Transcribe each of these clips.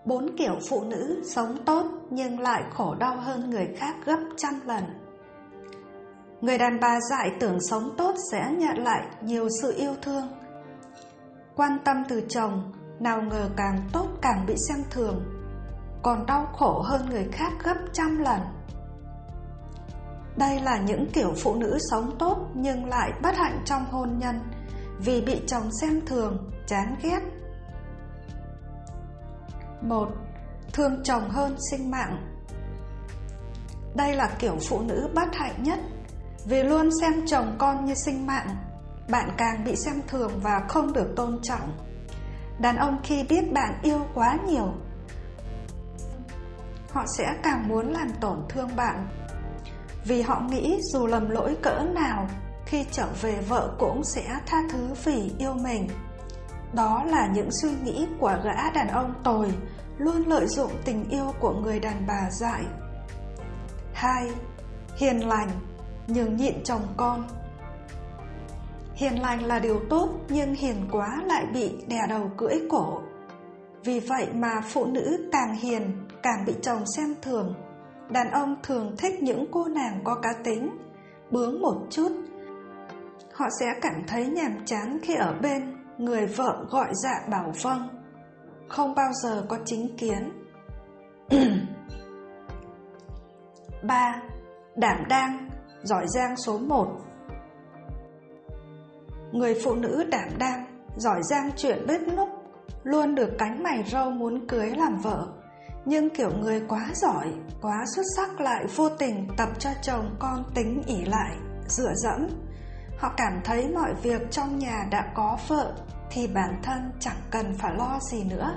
4 kiểu phụ nữ sống tốt nhưng lại khổ đau hơn người khác gấp trăm lần. Người đàn bà dại tưởng sống tốt sẽ nhận lại nhiều sự yêu thương, quan tâm từ chồng, nào ngờ càng tốt càng bị xem thường, còn đau khổ hơn người khác gấp trăm lần. Đây là những kiểu phụ nữ sống tốt nhưng lại bất hạnh trong hôn nhân vì bị chồng xem thường, chán ghét. 1. Thương chồng hơn sinh mạng. Đây là kiểu phụ nữ bất hạnh nhất, vì luôn xem chồng con như sinh mạng, bạn càng bị xem thường và không được tôn trọng. Đàn ông khi biết bạn yêu quá nhiều, họ sẽ càng muốn làm tổn thương bạn, vì họ nghĩ dù lầm lỗi cỡ nào, khi trở về vợ cũng sẽ tha thứ vì yêu mình. Đó là những suy nghĩ của gã đàn ông tồi, luôn lợi dụng tình yêu của người đàn bà dại. 2. Hiền lành, nhường nhịn chồng con. Hiền lành là điều tốt, nhưng hiền quá lại bị đè đầu cưỡi cổ. Vì vậy mà phụ nữ càng hiền càng bị chồng xem thường. Đàn ông thường thích những cô nàng có cá tính, bướng một chút. Họ sẽ cảm thấy nhàm chán khi ở bên người vợ gọi dạ bảo vâng, không bao giờ có chính kiến. 3. Đảm đang, giỏi giang số 1. Người phụ nữ đảm đang, giỏi giang chuyện bếp núc, luôn được cánh mày râu muốn cưới làm vợ. Nhưng kiểu người quá giỏi, quá xuất sắc lại vô tình tập cho chồng con tính ỷ lại, dựa dẫm. Họ cảm thấy mọi việc trong nhà đã có vợ thì bản thân chẳng cần phải lo gì nữa.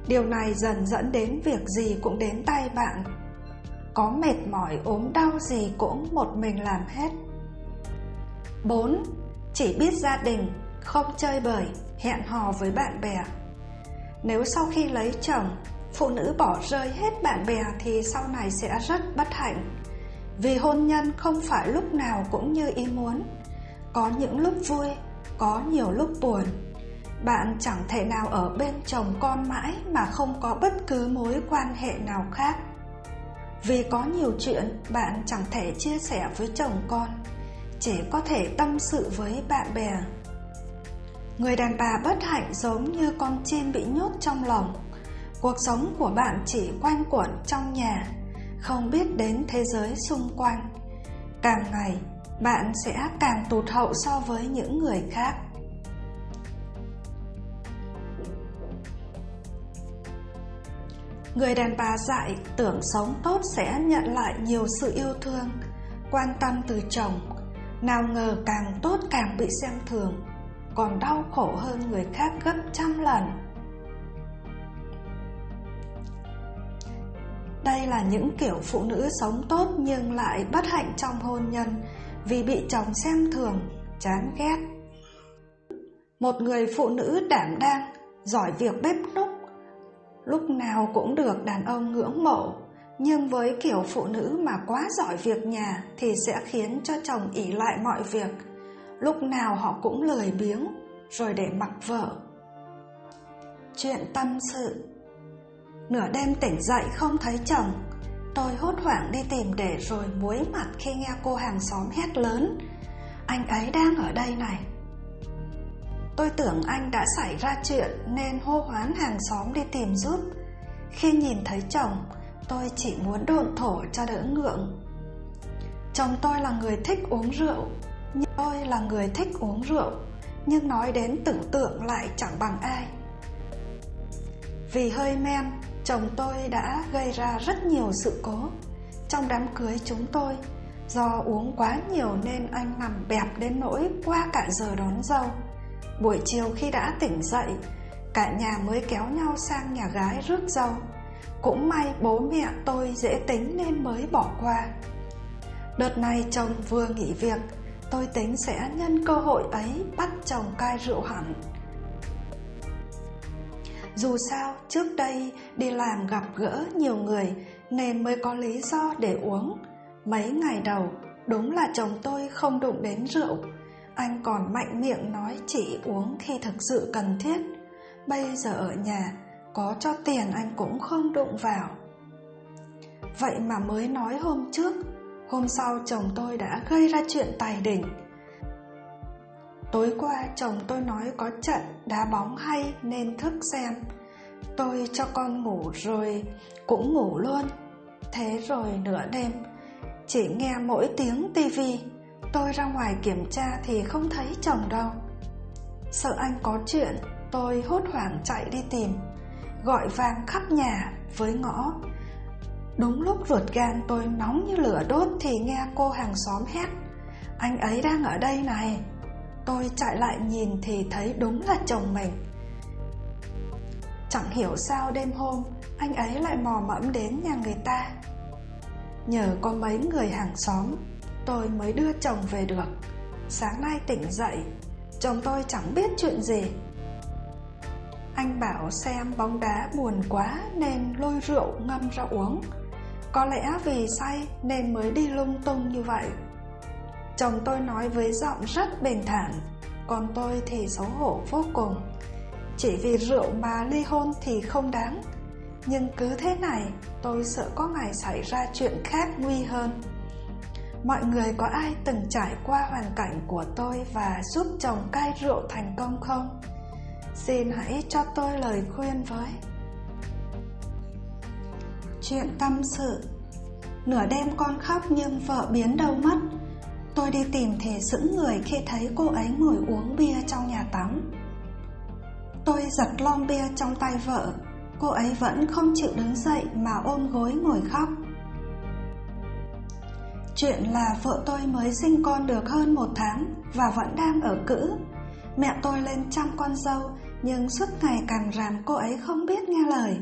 Điều này dần dẫn đến việc gì cũng đến tay bạn. Có mệt mỏi ốm đau gì cũng một mình làm hết. 4. Chỉ biết gia đình, không chơi bời, hẹn hò với bạn bè. Nếu sau khi lấy chồng, phụ nữ bỏ rơi hết bạn bè thì sau này sẽ rất bất hạnh. Vì hôn nhân không phải lúc nào cũng như ý muốn. Có những lúc vui, có nhiều lúc buồn. Bạn chẳng thể nào ở bên chồng con mãi mà không có bất cứ mối quan hệ nào khác. Vì có nhiều chuyện bạn chẳng thể chia sẻ với chồng con, chỉ có thể tâm sự với bạn bè. Người đàn bà bất hạnh giống như con chim bị nhốt trong lồng. Cuộc sống của bạn chỉ quanh quẩn trong nhà, không biết đến thế giới xung quanh. Càng ngày, bạn sẽ càng tụt hậu so với những người khác. Người đàn bà dại tưởng sống tốt sẽ nhận lại nhiều sự yêu thương, quan tâm từ chồng, nào ngờ càng tốt càng bị xem thường, còn đau khổ hơn người khác gấp trăm lần. Đây là những kiểu phụ nữ sống tốt nhưng lại bất hạnh trong hôn nhân vì bị chồng xem thường, chán ghét. Một người phụ nữ đảm đang, giỏi việc bếp núc, lúc nào cũng được đàn ông ngưỡng mộ. Nhưng với kiểu phụ nữ mà quá giỏi việc nhà thì sẽ khiến cho chồng ỷ lại mọi việc, lúc nào họ cũng lười biếng rồi để mặc vợ. Chuyện tâm sự. Nửa đêm tỉnh dậy không thấy chồng, tôi hốt hoảng đi tìm để rồi muối mặt khi nghe cô hàng xóm hét lớn: "Anh ấy đang ở đây này!" Tôi tưởng anh đã xảy ra chuyện nên hô hoán hàng xóm đi tìm giúp. Khi nhìn thấy chồng, tôi chỉ muốn độn thổ cho đỡ ngượng. Chồng tôi là người thích uống rượu, nhưng nói đến tưởng tượng lại chẳng bằng ai. Vì hơi men, chồng tôi đã gây ra rất nhiều sự cố. Trong đám cưới chúng tôi, do uống quá nhiều nên anh nằm bẹp đến nỗi qua cả giờ đón dâu. Buổi chiều khi đã tỉnh dậy, cả nhà mới kéo nhau sang nhà gái rước dâu. Cũng may bố mẹ tôi dễ tính nên mới bỏ qua. Đợt này chồng vừa nghỉ việc, tôi tính sẽ nhân cơ hội ấy bắt chồng cai rượu hẳn. Dù sao trước đây đi làm gặp gỡ nhiều người nên mới có lý do để uống. Mấy ngày đầu đúng là chồng tôi không đụng đến rượu, anh còn mạnh miệng nói chỉ uống khi thực sự cần thiết. Bây giờ ở nhà, có cho tiền anh cũng không đụng vào. Vậy mà mới nói hôm trước, hôm sau chồng tôi đã gây ra chuyện tài đỉnh. Tối qua chồng tôi nói có trận đá bóng hay nên thức xem. Tôi cho con ngủ rồi cũng ngủ luôn. Thế rồi nửa đêm, chỉ nghe mỗi tiếng tivi. Tôi ra ngoài kiểm tra thì không thấy chồng đâu. Sợ anh có chuyện, tôi hốt hoảng chạy đi tìm, gọi vang khắp nhà với ngõ. Đúng lúc ruột gan tôi nóng như lửa đốt thì nghe cô hàng xóm hét: "Anh ấy đang ở đây này!" Tôi chạy lại nhìn thì thấy đúng là chồng mình. Chẳng hiểu sao đêm hôm anh ấy lại mò mẫm đến nhà người ta. Nhờ có mấy người hàng xóm, tôi mới đưa chồng về được. Sáng nay tỉnh dậy, chồng tôi chẳng biết chuyện gì. Anh bảo xem bóng đá buồn quá nên lôi rượu ngâm ra uống. Có lẽ vì say nên mới đi lung tung như vậy. Chồng tôi nói với giọng rất bình thản, còn tôi thì xấu hổ vô cùng. Chỉ vì rượu mà ly hôn thì không đáng. Nhưng cứ thế này, tôi sợ có ngày xảy ra chuyện khác nguy hơn. Mọi người có ai từng trải qua hoàn cảnh của tôi và giúp chồng cai rượu thành công không? Xin hãy cho tôi lời khuyên với. Chuyện tâm sự. Nửa đêm con khóc nhưng vợ biến đâu mất. Tôi đi tìm thì sững người khi thấy cô ấy ngồi uống bia trong nhà tắm. Tôi giật lon bia trong tay vợ. Cô ấy vẫn không chịu đứng dậy mà ôm gối ngồi khóc. Chuyện là vợ tôi mới sinh con được hơn 1 tháng và vẫn đang ở cữ. Mẹ tôi lên chăm con dâu nhưng suốt ngày càm ràm cô ấy không biết nghe lời.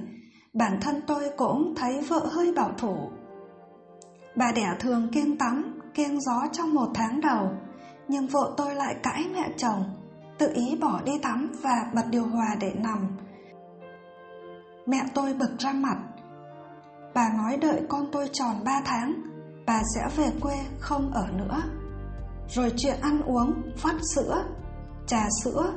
Bản thân tôi cũng thấy vợ hơi bảo thủ. Bà đẻ thường kiêng tắm, kiêng gió trong 1 tháng đầu, nhưng vợ tôi lại cãi mẹ chồng, tự ý bỏ đi tắm và bật điều hòa để nằm. Mẹ tôi bực ra mặt. Bà nói đợi con tôi tròn 3 tháng, bà sẽ về quê không ở nữa. Rồi chuyện ăn uống, vắt sữa, trà sữa,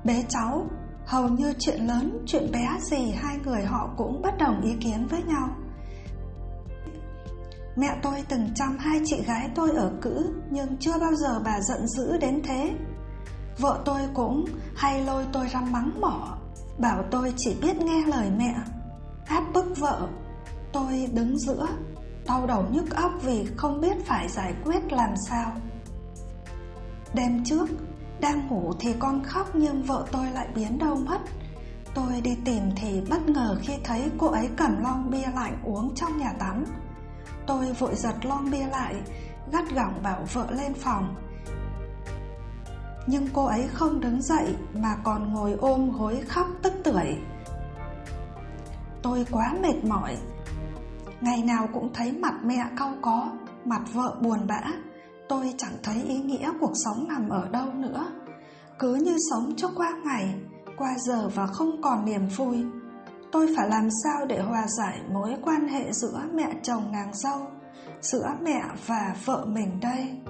bế cháu, hầu như chuyện lớn, chuyện bé gì hai người họ cũng bất đồng ý kiến với nhau. Mẹ tôi từng chăm 2 chị gái tôi ở cữ, nhưng chưa bao giờ bà giận dữ đến thế. Vợ tôi cũng hay lôi tôi ra mắng mỏ, bảo tôi chỉ biết nghe lời mẹ, áp bức vợ. Tôi đứng giữa, đau đầu nhức óc vì không biết phải giải quyết làm sao. Đêm trước, đang ngủ thì con khóc nhưng vợ tôi lại biến đâu mất. Tôi đi tìm thì bất ngờ khi thấy cô ấy cầm lon bia lạnh uống trong nhà tắm. Tôi vội giật lon bia lại, gắt gỏng bảo vợ lên phòng. Nhưng cô ấy không đứng dậy mà còn ngồi ôm gối khóc tức tưởi. Tôi quá mệt mỏi. Ngày nào cũng thấy mặt mẹ cau có, mặt vợ buồn bã. Tôi chẳng thấy ý nghĩa cuộc sống nằm ở đâu nữa. Cứ như sống cho qua ngày, qua giờ và không còn niềm vui. Tôi phải làm sao để hòa giải mối quan hệ giữa mẹ chồng nàng dâu, giữa mẹ và vợ mình đây?